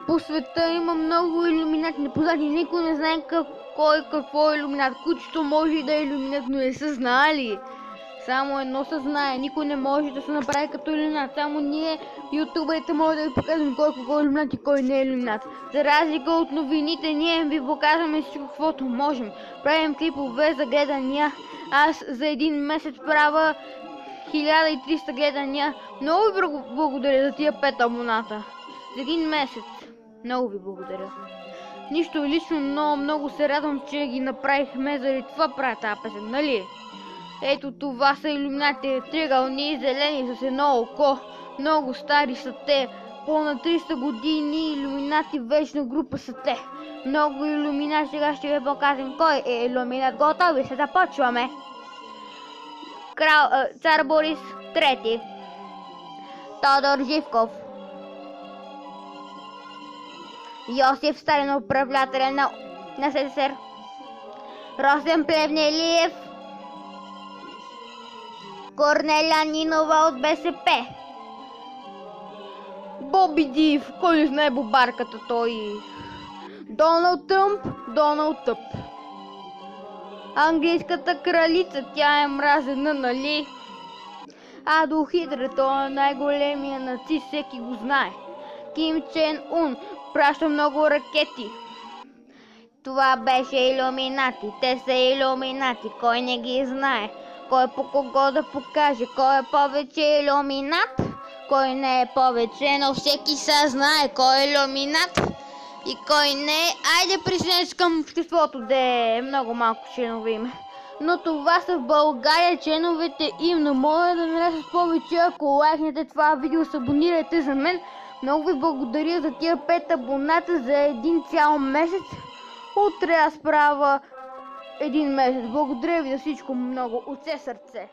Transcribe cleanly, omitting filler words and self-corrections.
По света има много илюминати непознати. Никой не знае кой какво е илюминат. Кучето може и да е илюминат, но не са знали. Само едно се знае. Никой не може да се направи като илюминат. Само ние, ютуберите, може да ви покажем кой е илюминат и кой не е илюминат. За разлика от новините, ние ви показваме всичко каквото можем. Правим клипове за гледания. Аз за един месец правя 1300 гледания. Много ви благодаря за тия 5 абоната. За един месец. Много ви благодаря. Нищо лично, но много се радвам, че ги направихме, заради това правя тази песен, нали? Ето това са илюминати, тригълни, зелени с едно око. Много стари са те, по-на 300 години илюминати, вечна група са те. Много илюминати, сега ще ви покажем кой е илюминат. Готови се, започваме. Цар Борис III, Тодор Живков, Йосиф Сталин, управлятел на СССР, Росен Плевнелиев, Корнелия Нинова от БСП, Боби Див, кой не знае бобарката той, Доналд Тръмп, Доналд Тъп, английската кралица, тя е мразена, нали? Адолф Хитлер, той е най-големия нацист, всеки го знае. Ким Чен Ун праща много ракети. Това беше илюминати, те са илюминати, кой не ги знае? Кой по кого да покаже, кой е повече илюминат, кой не е повече, но всеки са знае кой е илюминат и кой не е. Айде присъединете към обществото, де много малко членове има. Но това са в България членовете им, но моля да ме с повече, ако лайкнете това видео, се абонирайте за мен. Много ви благодаря за тия 5 абоната за един цял месец. Утре аз правя един месец. Благодаря ви за всичко много от все сърце.